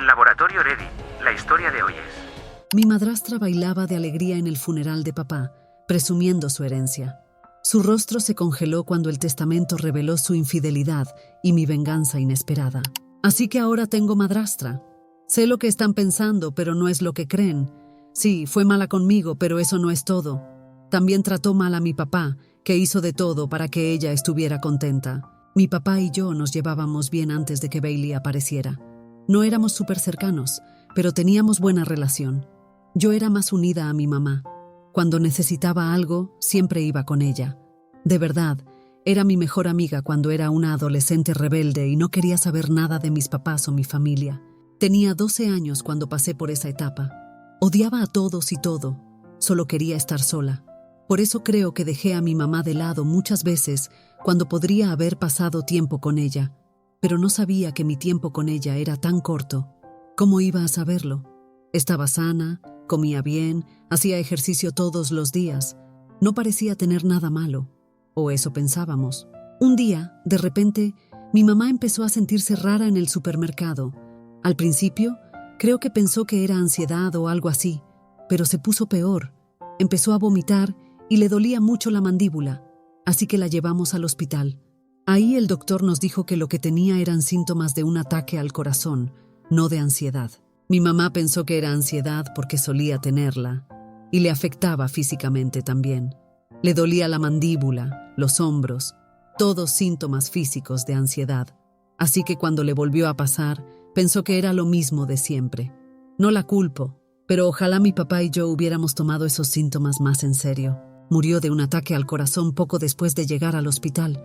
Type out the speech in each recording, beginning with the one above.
Laboratorio Ready, la historia de hoy es... Mi madrastra bailaba de alegría en el funeral de papá, presumiendo su herencia. Su rostro se congeló cuando el testamento reveló su infidelidad y mi venganza inesperada. Así que ahora tengo madrastra. Sé lo que están pensando, pero no es lo que creen. Sí, fue mala conmigo, pero eso no es todo. También trató mal a mi papá, que hizo de todo para que ella estuviera contenta. Mi papá y yo nos llevábamos bien antes de que Bailey apareciera. No éramos súper cercanos, pero teníamos buena relación. Yo era más unida a mi mamá. Cuando necesitaba algo, siempre iba con ella. De verdad, era mi mejor amiga cuando era una adolescente rebelde y no quería saber nada de mis papás o mi familia. Tenía 12 años cuando pasé por esa etapa. Odiaba a todos y todo. Solo quería estar sola. Por eso creo que dejé a mi mamá de lado muchas veces cuando podría haber pasado tiempo con ella. Pero no sabía que mi tiempo con ella era tan corto. ¿Cómo iba a saberlo? Estaba sana, comía bien, hacía ejercicio todos los días. No parecía tener nada malo. O eso pensábamos. Un día, de repente, mi mamá empezó a sentirse rara en el supermercado. Al principio, creo que pensó que era ansiedad o algo así, pero se puso peor. Empezó a vomitar y le dolía mucho la mandíbula, así que la llevamos al hospital. Ahí el doctor nos dijo que lo que tenía eran síntomas de un ataque al corazón, no de ansiedad. Mi mamá pensó que era ansiedad porque solía tenerla, y le afectaba físicamente también. Le dolía la mandíbula, los hombros, todos síntomas físicos de ansiedad. Así que cuando le volvió a pasar, pensó que era lo mismo de siempre. No la culpo, pero ojalá mi papá y yo hubiéramos tomado esos síntomas más en serio. Murió de un ataque al corazón poco después de llegar al hospital.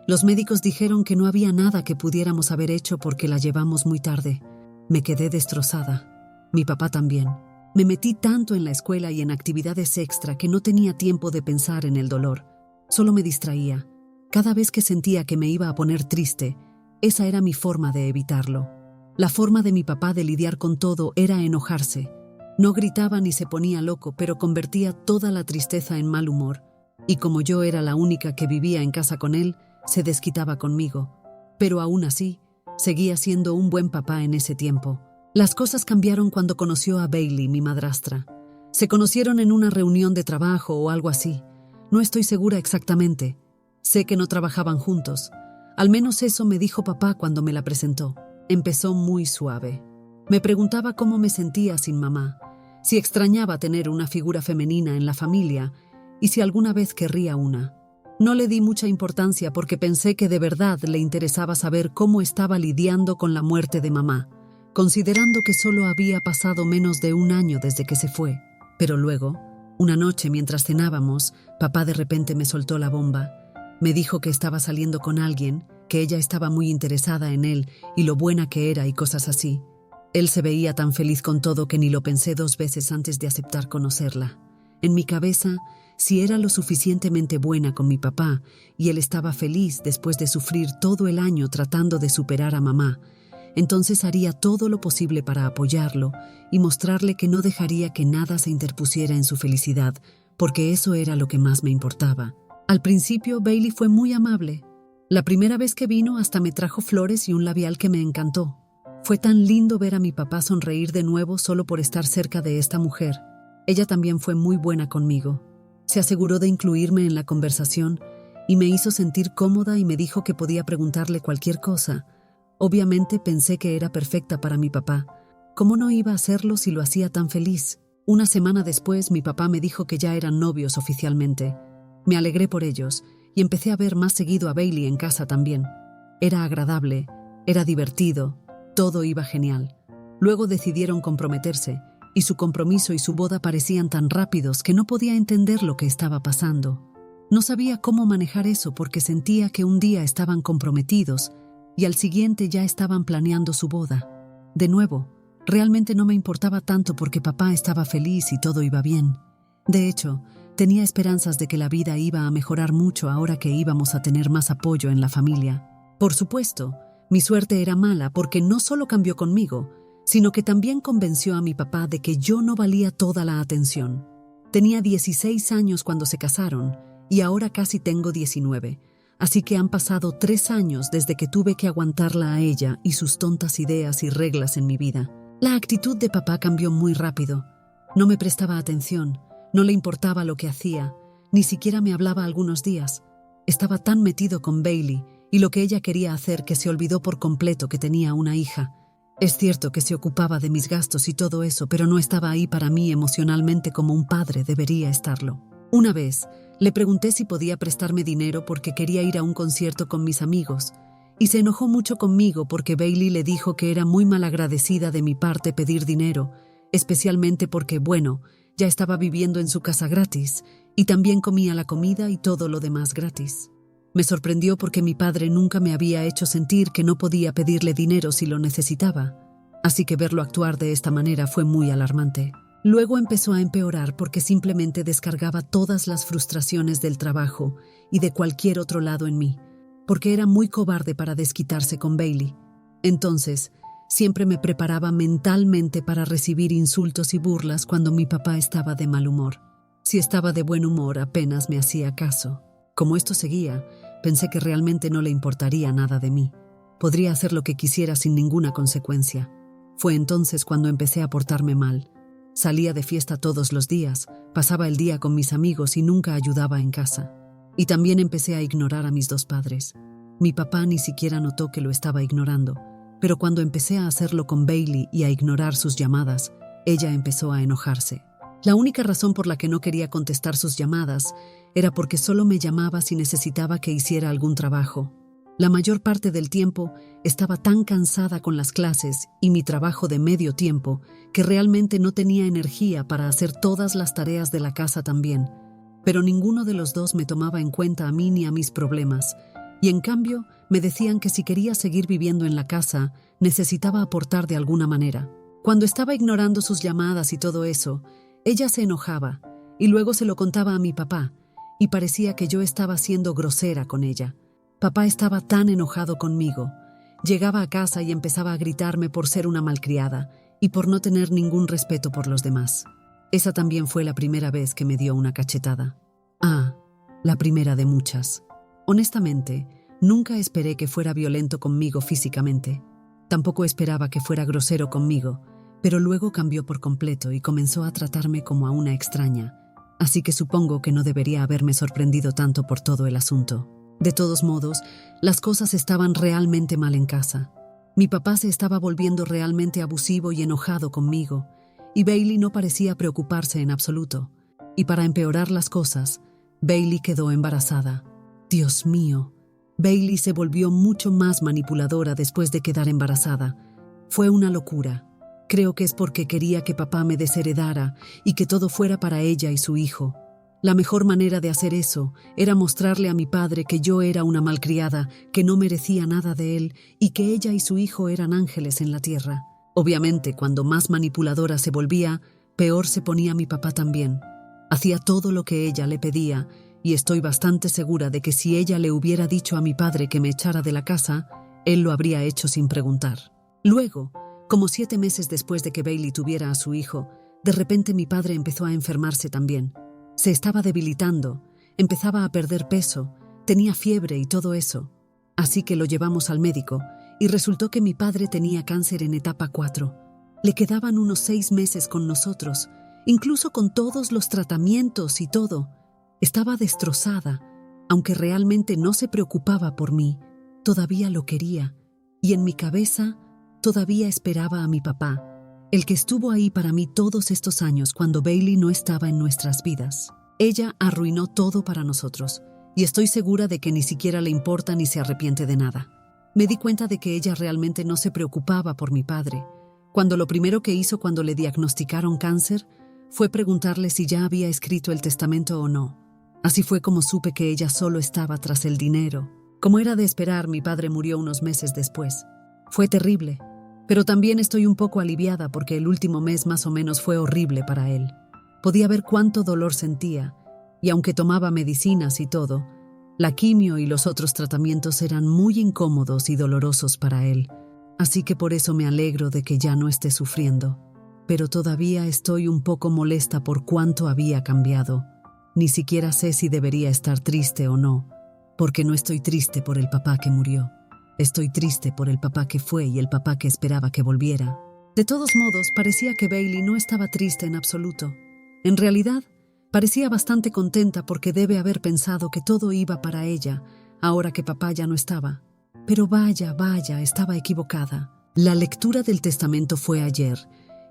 Los médicos dijeron que no había nada que pudiéramos haber hecho porque la llevamos muy tarde. Me quedé destrozada. Mi papá también. Me metí tanto en la escuela y en actividades extra que no tenía tiempo de pensar en el dolor. Solo me distraía. Cada vez que sentía que me iba a poner triste, esa era mi forma de evitarlo. La forma de mi papá de lidiar con todo era enojarse. No gritaba ni se ponía loco, pero convertía toda la tristeza en mal humor. Y como yo era la única que vivía en casa con él, se desquitaba conmigo. Pero aún así, seguía siendo un buen papá en ese tiempo. Las cosas cambiaron cuando conoció a Bailey, mi madrastra. Se conocieron en una reunión de trabajo o algo así. No estoy segura exactamente. Sé que no trabajaban juntos. Al menos eso me dijo papá cuando me la presentó. Empezó muy suave. Me preguntaba cómo me sentía sin mamá, si extrañaba tener una figura femenina en la familia y si alguna vez querría una. No le di mucha importancia porque pensé que de verdad le interesaba saber cómo estaba lidiando con la muerte de mamá, considerando que solo había pasado menos de un año desde que se fue. Pero luego, una noche mientras cenábamos, papá de repente me soltó la bomba. Me dijo que estaba saliendo con alguien, que ella estaba muy interesada en él y lo buena que era y cosas así. Él se veía tan feliz con todo que ni lo pensé 2 veces antes de aceptar conocerla. En mi cabeza, si era lo suficientemente buena con mi papá y él estaba feliz después de sufrir todo el año tratando de superar a mamá, entonces haría todo lo posible para apoyarlo y mostrarle que no dejaría que nada se interpusiera en su felicidad, porque eso era lo que más me importaba. Al principio, Bailey fue muy amable. La primera vez que vino hasta me trajo flores y un labial que me encantó. Fue tan lindo ver a mi papá sonreír de nuevo solo por estar cerca de esta mujer. Ella también fue muy buena conmigo. Se aseguró de incluirme en la conversación y me hizo sentir cómoda y me dijo que podía preguntarle cualquier cosa. Obviamente pensé que era perfecta para mi papá. ¿Cómo no iba a hacerlo si lo hacía tan feliz? Una semana después, mi papá me dijo que ya eran novios oficialmente. Me alegré por ellos y empecé a ver más seguido a Bailey en casa también. Era agradable, era divertido, todo iba genial. Luego decidieron comprometerse y su compromiso y su boda parecían tan rápidos que no podía entender lo que estaba pasando. No sabía cómo manejar eso porque sentía que un día estaban comprometidos y al siguiente ya estaban planeando su boda. De nuevo, realmente no me importaba tanto porque papá estaba feliz y todo iba bien. De hecho, tenía esperanzas de que la vida iba a mejorar mucho ahora que íbamos a tener más apoyo en la familia. Por supuesto, mi suerte era mala porque no solo cambió conmigo, sino que también convenció a mi papá de que yo no valía toda la atención. Tenía 16 años cuando se casaron y ahora casi tengo 19, así que han pasado 3 años desde que tuve que aguantarla a ella y sus tontas ideas y reglas en mi vida. La actitud de papá cambió muy rápido. No me prestaba atención, no le importaba lo que hacía, ni siquiera me hablaba algunos días. Estaba tan metido con Bailey y lo que ella quería hacer que se olvidó por completo que tenía una hija. Es cierto que se ocupaba de mis gastos y todo eso, pero no estaba ahí para mí emocionalmente como un padre debería estarlo. Una vez, le pregunté si podía prestarme dinero porque quería ir a un concierto con mis amigos, y se enojó mucho conmigo porque Bailey le dijo que era muy malagradecida de mi parte pedir dinero, especialmente porque, bueno, ya estaba viviendo en su casa gratis, y también comía la comida y todo lo demás gratis. Me sorprendió porque mi padre nunca me había hecho sentir que no podía pedirle dinero si lo necesitaba, así que verlo actuar de esta manera fue muy alarmante. Luego empezó a empeorar porque simplemente descargaba todas las frustraciones del trabajo y de cualquier otro lado en mí, porque era muy cobarde para desquitarse con Bailey. Entonces, siempre me preparaba mentalmente para recibir insultos y burlas cuando mi papá estaba de mal humor. Si estaba de buen humor, apenas me hacía caso. Como esto seguía, pensé que realmente no le importaría nada de mí. Podría hacer lo que quisiera sin ninguna consecuencia. Fue entonces cuando empecé a portarme mal. Salía de fiesta todos los días, pasaba el día con mis amigos y nunca ayudaba en casa. Y también empecé a ignorar a mis dos padres. Mi papá ni siquiera notó que lo estaba ignorando, pero cuando empecé a hacerlo con Bailey y a ignorar sus llamadas, ella empezó a enojarse. La única razón por la que no quería contestar sus llamadas era porque solo me llamaba si necesitaba que hiciera algún trabajo. La mayor parte del tiempo estaba tan cansada con las clases y mi trabajo de medio tiempo que realmente no tenía energía para hacer todas las tareas de la casa también. Pero ninguno de los dos me tomaba en cuenta a mí ni a mis problemas, y en cambio me decían que si quería seguir viviendo en la casa, necesitaba aportar de alguna manera. Cuando estaba ignorando sus llamadas y todo eso, ella se enojaba, y luego se lo contaba a mi papá, y parecía que yo estaba siendo grosera con ella. Papá estaba tan enojado conmigo. Llegaba a casa y empezaba a gritarme por ser una malcriada y por no tener ningún respeto por los demás. Esa también fue la primera vez que me dio una cachetada. La primera de muchas. Honestamente, nunca esperé que fuera violento conmigo físicamente. Tampoco esperaba que fuera grosero conmigo, pero luego cambió por completo y comenzó a tratarme como a una extraña. Así que supongo que no debería haberme sorprendido tanto por todo el asunto. De todos modos, las cosas estaban realmente mal en casa. Mi papá se estaba volviendo realmente abusivo y enojado conmigo, y Bailey no parecía preocuparse en absoluto. Y para empeorar las cosas, Bailey quedó embarazada. Dios mío, Bailey se volvió mucho más manipuladora después de quedar embarazada. Fue una locura. Creo que es porque quería que papá me desheredara y que todo fuera para ella y su hijo. La mejor manera de hacer eso era mostrarle a mi padre que yo era una malcriada, que no merecía nada de él y que ella y su hijo eran ángeles en la tierra. Obviamente, cuando más manipuladora se volvía, peor se ponía mi papá también. Hacía todo lo que ella le pedía y estoy bastante segura de que si ella le hubiera dicho a mi padre que me echara de la casa, él lo habría hecho sin preguntar. Luego, como 7 meses después de que Bailey tuviera a su hijo, de repente mi padre empezó a enfermarse también. Se estaba debilitando, empezaba a perder peso, tenía fiebre y todo eso. Así que lo llevamos al médico y resultó que mi padre tenía cáncer en etapa 4. Le quedaban unos 6 meses con nosotros, incluso con todos los tratamientos y todo. Estaba destrozada, aunque realmente no se preocupaba por mí. Todavía lo quería, y en mi cabeza todavía esperaba a mi papá, el que estuvo ahí para mí todos estos años cuando Bailey no estaba en nuestras vidas. Ella arruinó todo para nosotros, y estoy segura de que ni siquiera le importa ni se arrepiente de nada. Me di cuenta de que ella realmente no se preocupaba por mi padre, cuando lo primero que hizo cuando le diagnosticaron cáncer fue preguntarle si ya había escrito el testamento o no. Así fue como supe que ella solo estaba tras el dinero. Como era de esperar, mi padre murió unos meses después. Fue terrible. Pero también estoy un poco aliviada porque el último mes más o menos fue horrible para él. Podía ver cuánto dolor sentía, y aunque tomaba medicinas y todo, la quimio y los otros tratamientos eran muy incómodos y dolorosos para él. Así que por eso me alegro de que ya no esté sufriendo. Pero todavía estoy un poco molesta por cuánto había cambiado. Ni siquiera sé si debería estar triste o no, porque no estoy triste por el papá que murió. Estoy triste por el papá que fue y el papá que esperaba que volviera. De todos modos, parecía que Bailey no estaba triste en absoluto. En realidad, parecía bastante contenta porque debe haber pensado que todo iba para ella, ahora que papá ya no estaba. Pero vaya, estaba equivocada. La lectura del testamento fue ayer,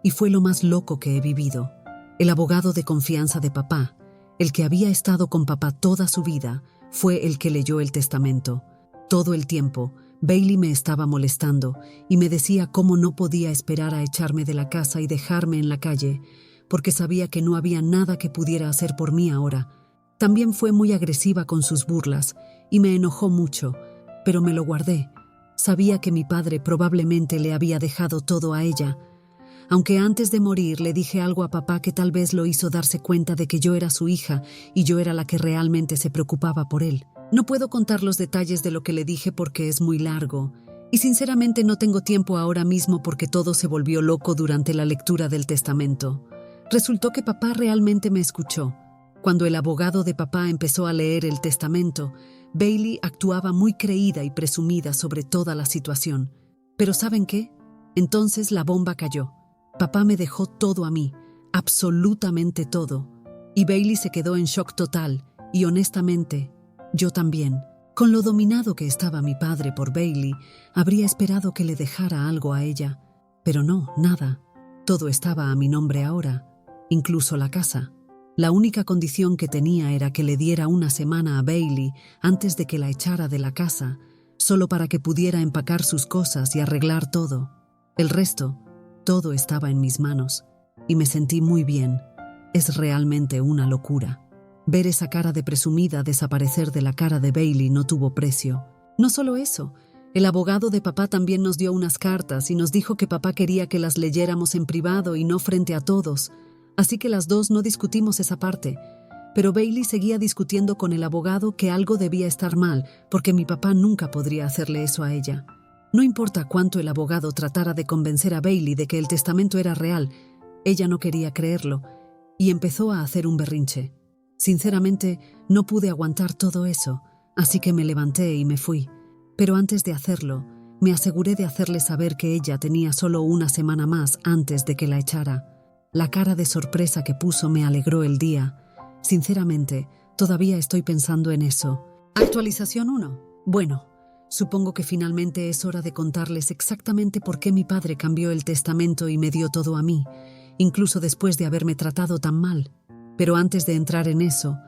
y fue lo más loco que he vivido. El abogado de confianza de papá, el que había estado con papá toda su vida, fue el que leyó el testamento. Todo el tiempo, Bailey me estaba molestando y me decía cómo no podía esperar a echarme de la casa y dejarme en la calle, porque sabía que no había nada que pudiera hacer por mí ahora. También fue muy agresiva con sus burlas y me enojó mucho, pero me lo guardé. Sabía que mi padre probablemente le había dejado todo a ella, aunque antes de morir le dije algo a papá que tal vez lo hizo darse cuenta de que yo era su hija y yo era la que realmente se preocupaba por él. No puedo contar los detalles de lo que le dije porque es muy largo, y sinceramente no tengo tiempo ahora mismo porque todo se volvió loco durante la lectura del testamento. Resultó que papá realmente me escuchó. Cuando el abogado de papá empezó a leer el testamento, Bailey actuaba muy creída y presumida sobre toda la situación. Pero ¿saben qué? Entonces la bomba cayó. Papá me dejó todo a mí, absolutamente todo, y Bailey se quedó en shock total, y honestamente, yo también. Con lo dominado que estaba mi padre por Bailey, habría esperado que le dejara algo a ella, pero no, nada. Todo estaba a mi nombre ahora, incluso la casa. La única condición que tenía era que le diera una semana a Bailey antes de que la echara de la casa, solo para que pudiera empacar sus cosas y arreglar todo. El resto, todo estaba en mis manos, y me sentí muy bien. Es realmente una locura. Ver esa cara de presumida desaparecer de la cara de Bailey no tuvo precio. No solo eso, el abogado de papá también nos dio unas cartas y nos dijo que papá quería que las leyéramos en privado y no frente a todos, así que las dos no discutimos esa parte. Pero Bailey seguía discutiendo con el abogado que algo debía estar mal, porque mi papá nunca podría hacerle eso a ella. No importa cuánto el abogado tratara de convencer a Bailey de que el testamento era real, ella no quería creerlo, y empezó a hacer un berrinche. Sinceramente, no pude aguantar todo eso, así que me levanté y me fui. Pero antes de hacerlo, me aseguré de hacerle saber que ella tenía solo una semana más antes de que la echara. La cara de sorpresa que puso me alegró el día. Sinceramente, todavía estoy pensando en eso. Actualización 1. Bueno, supongo que finalmente es hora de contarles exactamente por qué mi padre cambió el testamento y me dio todo a mí, incluso después de haberme tratado tan mal. Pero antes de entrar en eso,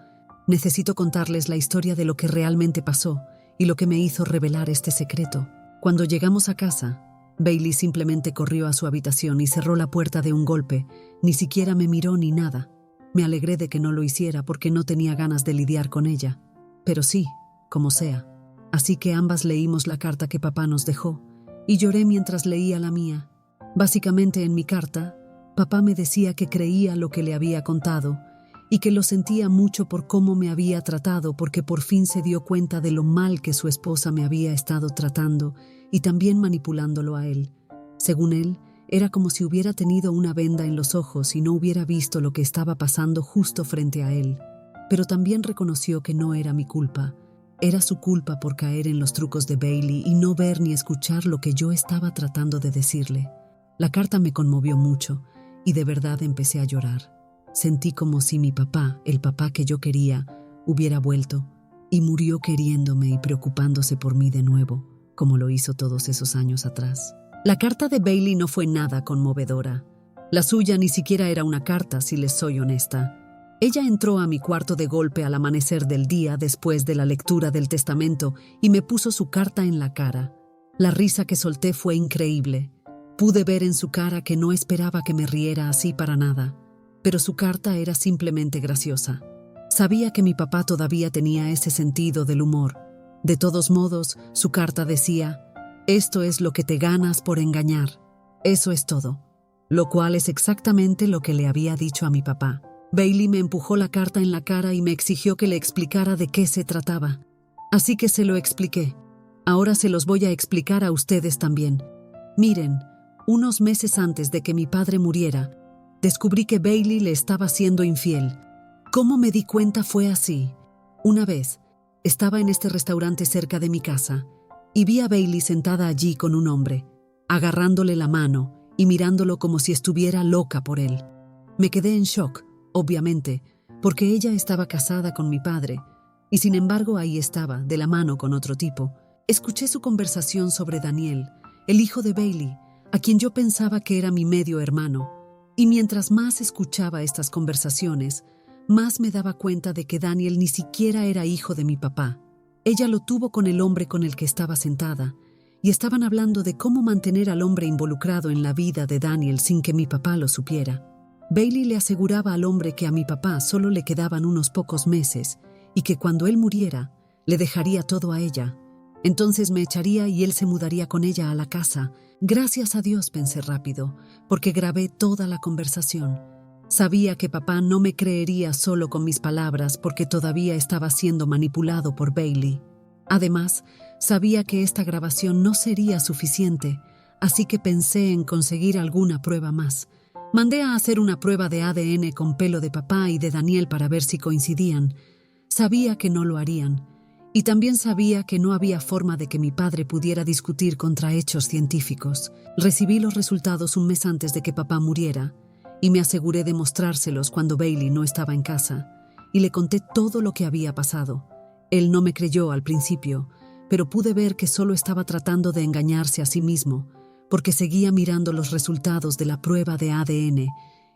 necesito contarles la historia de lo que realmente pasó y lo que me hizo revelar este secreto. Cuando llegamos a casa, Bailey simplemente corrió a su habitación y cerró la puerta de un golpe. Ni siquiera me miró ni nada. Me alegré de que no lo hiciera porque no tenía ganas de lidiar con ella. Pero sí, como sea. Así que ambas leímos la carta que papá nos dejó, y lloré mientras leía la mía. Básicamente en mi carta, papá me decía que creía lo que le había contado, y que lo sentía mucho por cómo me había tratado porque por fin se dio cuenta de lo mal que su esposa me había estado tratando y también manipulándolo a él. Según él, era como si hubiera tenido una venda en los ojos y no hubiera visto lo que estaba pasando justo frente a él. Pero también reconoció que no era mi culpa. Era su culpa por caer en los trucos de Bailey y no ver ni escuchar lo que yo estaba tratando de decirle. La carta me conmovió mucho y de verdad empecé a llorar. Sentí como si mi papá, el papá que yo quería, hubiera vuelto y murió queriéndome y preocupándose por mí de nuevo, como lo hizo todos esos años atrás. La carta de Bailey no fue nada conmovedora. La suya ni siquiera era una carta, si les soy honesta. Ella entró a mi cuarto de golpe al amanecer del día después de la lectura del testamento y me puso su carta en la cara. La risa que solté fue increíble. Pude ver en su cara que no esperaba que me riera así para nada. Pero su carta era simplemente graciosa. Sabía que mi papá todavía tenía ese sentido del humor. De todos modos, su carta decía: «Esto es lo que te ganas por engañar. Eso es todo». Lo cual es exactamente lo que le había dicho a mi papá. Bailey me empujó la carta en la cara y me exigió que le explicara de qué se trataba. Así que se lo expliqué. Ahora se los voy a explicar a ustedes también. Miren, unos meses antes de que mi padre muriera, descubrí que Bailey le estaba siendo infiel. ¿Cómo me di cuenta? Fue así. Una vez, estaba en este restaurante cerca de mi casa y vi a Bailey sentada allí con un hombre, agarrándole la mano y mirándolo como si estuviera loca por él. Me quedé en shock, obviamente, porque ella estaba casada con mi padre, y sin embargo ahí estaba, de la mano con otro tipo. Escuché su conversación sobre Daniel, el hijo de Bailey, a quien yo pensaba que era mi medio hermano, y mientras más escuchaba estas conversaciones, más me daba cuenta de que Daniel ni siquiera era hijo de mi papá. Ella lo tuvo con el hombre con el que estaba sentada, y estaban hablando de cómo mantener al hombre involucrado en la vida de Daniel sin que mi papá lo supiera. Bailey le aseguraba al hombre que a mi papá solo le quedaban unos pocos meses y que cuando él muriera, le dejaría todo a ella. Entonces me echaría y él se mudaría con ella a la casa. Gracias a Dios, pensé rápido, porque grabé toda la conversación. Sabía que papá no me creería solo con mis palabras porque todavía estaba siendo manipulado por Bailey. Además, sabía que esta grabación no sería suficiente, así que pensé en conseguir alguna prueba más. Mandé a hacer una prueba de ADN con pelo de papá y de Daniel para ver si coincidían. Sabía que no lo harían, y también sabía que no había forma de que mi padre pudiera discutir contra hechos científicos. Recibí los resultados un mes antes de que papá muriera, y me aseguré de mostrárselos cuando Bailey no estaba en casa, y le conté todo lo que había pasado. Él no me creyó al principio, pero pude ver que solo estaba tratando de engañarse a sí mismo, porque seguía mirando los resultados de la prueba de ADN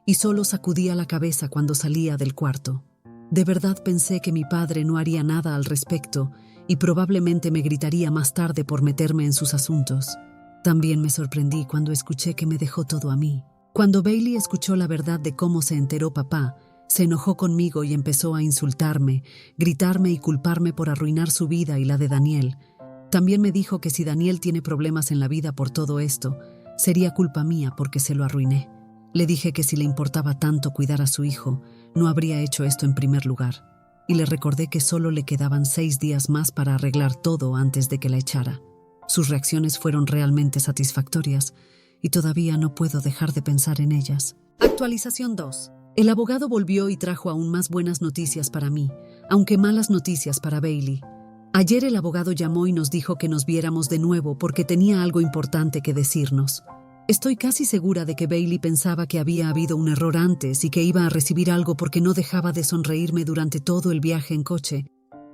y solo sacudía la cabeza cuando salía del cuarto. De verdad pensé que mi padre no haría nada al respecto y probablemente me gritaría más tarde por meterme en sus asuntos. También me sorprendí cuando escuché que me dejó todo a mí. Cuando Bailey escuchó la verdad de cómo se enteró papá, se enojó conmigo y empezó a insultarme, gritarme y culparme por arruinar su vida y la de Daniel. También me dijo que si Daniel tiene problemas en la vida por todo esto, sería culpa mía porque se lo arruiné. Le dije que si le importaba tanto cuidar a su hijo, no habría hecho esto en primer lugar. Y le recordé que solo le quedaban 6 días más para arreglar todo antes de que la echara. Sus reacciones fueron realmente satisfactorias y todavía no puedo dejar de pensar en ellas. Actualización 2. El abogado volvió y trajo aún más buenas noticias para mí, aunque malas noticias para Bailey. Ayer el abogado llamó y nos dijo que nos viéramos de nuevo porque tenía algo importante que decirnos. Estoy casi segura de que Bailey pensaba que había habido un error antes y que iba a recibir algo porque no dejaba de sonreírme durante todo el viaje en coche.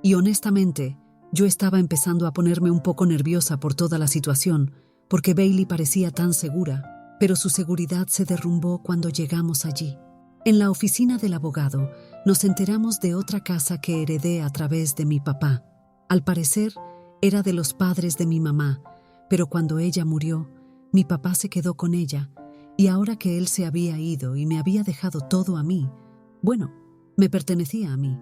Y honestamente, yo estaba empezando a ponerme un poco nerviosa por toda la situación, porque Bailey parecía tan segura, pero su seguridad se derrumbó cuando llegamos allí. En la oficina del abogado, nos enteramos de otra casa que heredé a través de mi papá. Al parecer, era de los padres de mi mamá, pero cuando ella murió, mi papá se quedó con ella, y ahora que él se había ido y me había dejado todo a mí, bueno, me pertenecía a mí.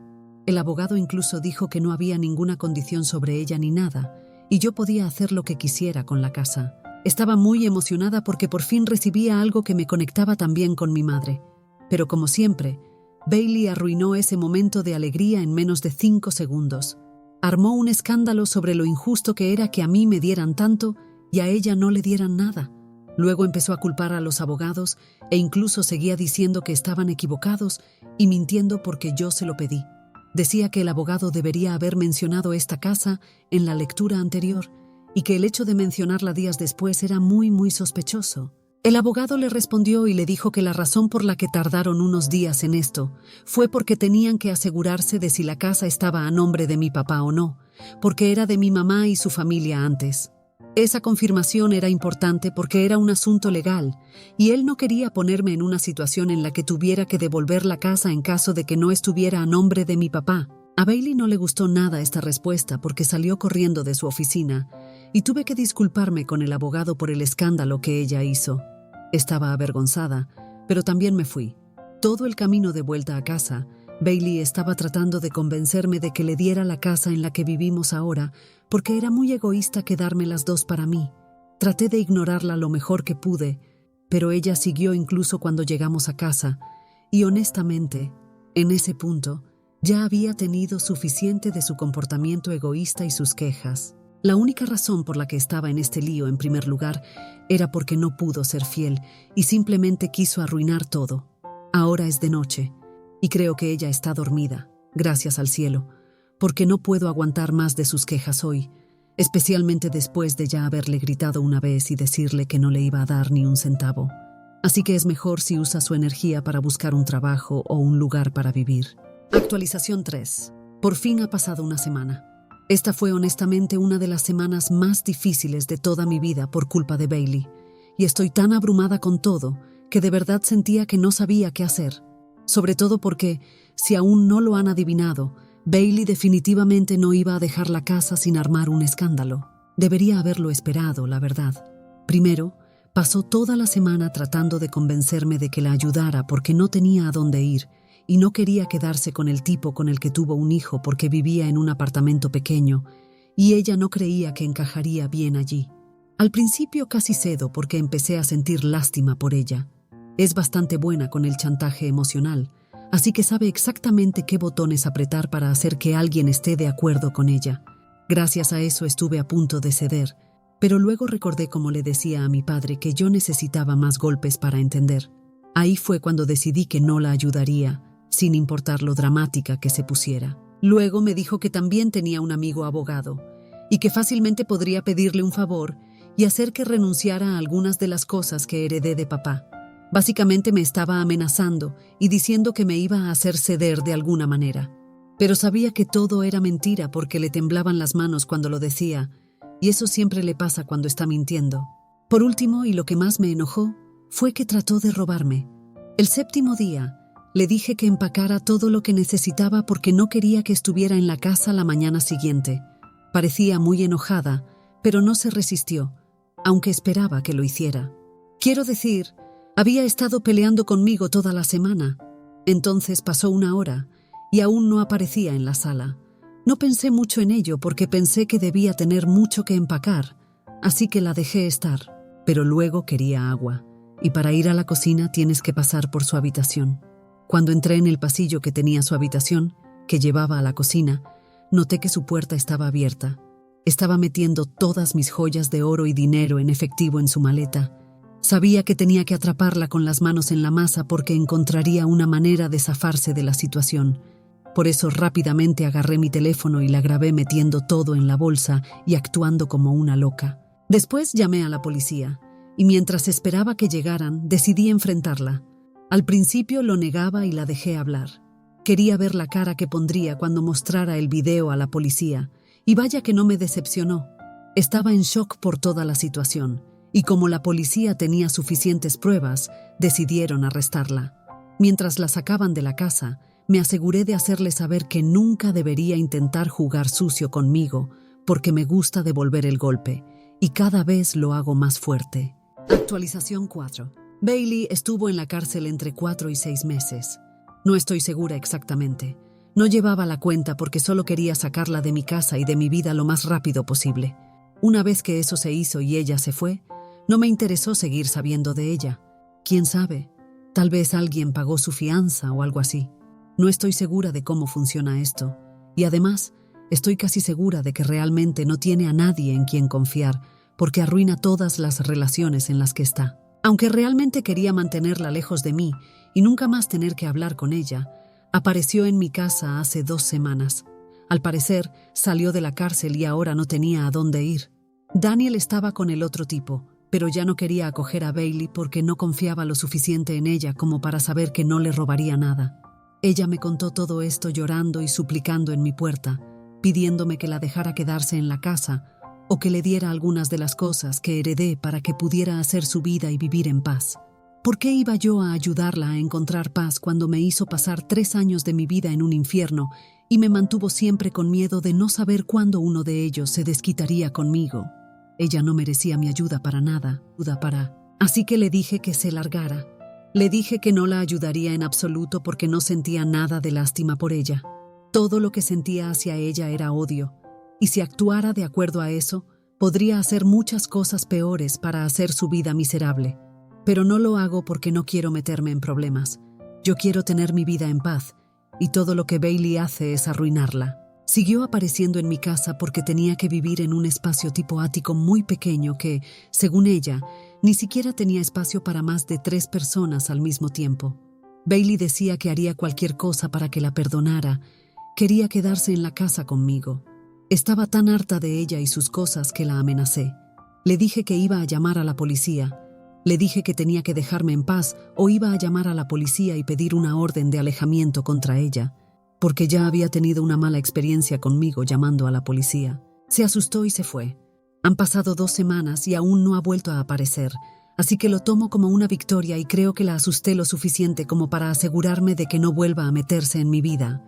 El abogado incluso dijo que no había ninguna condición sobre ella ni nada, y yo podía hacer lo que quisiera con la casa. Estaba muy emocionada porque por fin recibía algo que me conectaba también con mi madre. Pero como siempre, Bailey arruinó ese momento de alegría en menos de 5 segundos. Armó un escándalo sobre lo injusto que era que a mí me dieran tanto y a ella no le dieran nada. Luego empezó a culpar a los abogados e incluso seguía diciendo que estaban equivocados y mintiendo porque yo se lo pedí. Decía que el abogado debería haber mencionado esta casa en la lectura anterior y que el hecho de mencionarla días después era muy sospechoso. El abogado le respondió y le dijo que la razón por la que tardaron unos días en esto fue porque tenían que asegurarse de si la casa estaba a nombre de mi papá o no, porque era de mi mamá y su familia antes. Esa confirmación era importante porque era un asunto legal, y él no quería ponerme en una situación en la que tuviera que devolver la casa en caso de que no estuviera a nombre de mi papá. A Bailey no le gustó nada esta respuesta porque salió corriendo de su oficina, y tuve que disculparme con el abogado por el escándalo que ella hizo. Estaba avergonzada, pero también me fui. Todo el camino de vuelta a casa, Bailey estaba tratando de convencerme de que le diera la casa en la que vivimos ahora, porque era muy egoísta quedarme las dos para mí. Traté de ignorarla lo mejor que pude, pero ella siguió incluso cuando llegamos a casa, y honestamente, en ese punto, ya había tenido suficiente de su comportamiento egoísta y sus quejas. La única razón por la que estaba en este lío, en primer lugar, era porque no pudo ser fiel y simplemente quiso arruinar todo. Ahora es de noche, y creo que ella está dormida, gracias al cielo, porque no puedo aguantar más de sus quejas hoy. especialmente después de ya haberle gritado una vez y decirle que no le iba a dar ni un centavo. Así que es mejor si usa su energía para buscar un trabajo o un lugar para vivir. Actualización 3. Por fin ha pasado una semana. Esta fue honestamente una de las semanas más difíciles de toda mi vida por culpa de Bailey, y estoy tan abrumada con todo que de verdad sentía que no sabía qué hacer. Sobre todo porque, si aún no lo han adivinado, Bailey definitivamente no iba a dejar la casa sin armar un escándalo. Debería haberlo esperado, la verdad. Primero, pasó toda la semana tratando de convencerme de que la ayudara porque no tenía a dónde ir y no quería quedarse con el tipo con el que tuvo un hijo porque vivía en un apartamento pequeño y ella no creía que encajaría bien allí. Al principio casi cedo porque empecé a sentir lástima por ella. Es bastante buena con el chantaje emocional, así que sabe exactamente qué botones apretar para hacer que alguien esté de acuerdo con ella. Gracias a eso estuve a punto de ceder, pero luego recordé como le decía a mi padre que yo necesitaba más golpes para entender. Ahí fue cuando decidí que no la ayudaría, sin importar lo dramática que se pusiera. Luego me dijo que también tenía un amigo abogado y que fácilmente podría pedirle un favor y hacer que renunciara a algunas de las cosas que heredé de papá. Básicamente me estaba amenazando y diciendo que me iba a hacer ceder de alguna manera. Pero sabía que todo era mentira porque le temblaban las manos cuando lo decía, y eso siempre le pasa cuando está mintiendo. Por último, y lo que más me enojó, fue que trató de robarme. El 7º día, le dije que empacara todo lo que necesitaba porque no quería que estuviera en la casa la mañana siguiente. Parecía muy enojada, pero no se resistió, aunque esperaba que lo hiciera. Quiero decir, había estado peleando conmigo toda la semana. Entonces pasó una hora y aún no aparecía en la sala. No pensé mucho en ello porque pensé que debía tener mucho que empacar, así que la dejé estar. Pero luego quería agua, y para ir a la cocina tienes que pasar por su habitación. Cuando entré en el pasillo que tenía su habitación, que llevaba a la cocina, noté que su puerta estaba abierta. Estaba metiendo todas mis joyas de oro y dinero en efectivo en su maleta. Sabía que tenía que atraparla con las manos en la masa porque encontraría una manera de zafarse de la situación. Por eso rápidamente agarré mi teléfono y la grabé metiendo todo en la bolsa y actuando como una loca. Después llamé a la policía, y mientras esperaba que llegaran, decidí enfrentarla. Al principio lo negaba y la dejé hablar. Quería ver la cara que pondría cuando mostrara el video a la policía, y vaya que no me decepcionó. Estaba en shock por toda la situación, y como la policía tenía suficientes pruebas, decidieron arrestarla. Mientras la sacaban de la casa, me aseguré de hacerle saber que nunca debería intentar jugar sucio conmigo, porque me gusta devolver el golpe, y cada vez lo hago más fuerte. Actualización 4. Bailey estuvo en la cárcel entre 4 y 6 meses. No estoy segura exactamente. No llevaba la cuenta porque solo quería sacarla de mi casa y de mi vida lo más rápido posible. Una vez que eso se hizo y ella se fue, no me interesó seguir sabiendo de ella. ¿Quién sabe? Tal vez alguien pagó su fianza o algo así. No estoy segura de cómo funciona esto. Y además, estoy casi segura de que realmente no tiene a nadie en quien confiar, porque arruina todas las relaciones en las que está. Aunque realmente quería mantenerla lejos de mí y nunca más tener que hablar con ella, apareció en mi casa hace 2 semanas. Al parecer, salió de la cárcel y ahora no tenía a dónde ir. Daniel estaba con el otro tipo, pero ya no quería acoger a Bailey porque no confiaba lo suficiente en ella como para saber que no le robaría nada. Ella me contó todo esto llorando y suplicando en mi puerta, pidiéndome que la dejara quedarse en la casa o que le diera algunas de las cosas que heredé para que pudiera hacer su vida y vivir en paz. ¿Por qué iba yo a ayudarla a encontrar paz cuando me hizo pasar 3 años de mi vida en un infierno y me mantuvo siempre con miedo de no saber cuándo uno de ellos se desquitaría conmigo? Ella no merecía mi ayuda para nada, Así que le dije que se largara. Le dije que no la ayudaría en absoluto porque no sentía nada de lástima por ella. Todo lo que sentía hacia ella era odio, y si actuara de acuerdo a eso, podría hacer muchas cosas peores para hacer su vida miserable. Pero no lo hago porque no quiero meterme en problemas. Yo quiero tener mi vida en paz, y todo lo que Bailey hace es arruinarla. Siguió apareciendo en mi casa porque tenía que vivir en un espacio tipo ático muy pequeño que, según ella, ni siquiera tenía espacio para más de 3 personas al mismo tiempo. Bailey decía que haría cualquier cosa para que la perdonara. Quería quedarse en la casa conmigo. Estaba tan harta de ella y sus cosas que la amenacé. Le dije que iba a llamar a la policía. Le dije que tenía que dejarme en paz o iba a llamar a la policía y pedir una orden de alejamiento contra ella, porque ya había tenido una mala experiencia conmigo llamando a la policía. Se asustó y se fue. Han pasado 2 semanas y aún no ha vuelto a aparecer, así que lo tomo como una victoria y creo que la asusté lo suficiente como para asegurarme de que no vuelva a meterse en mi vida.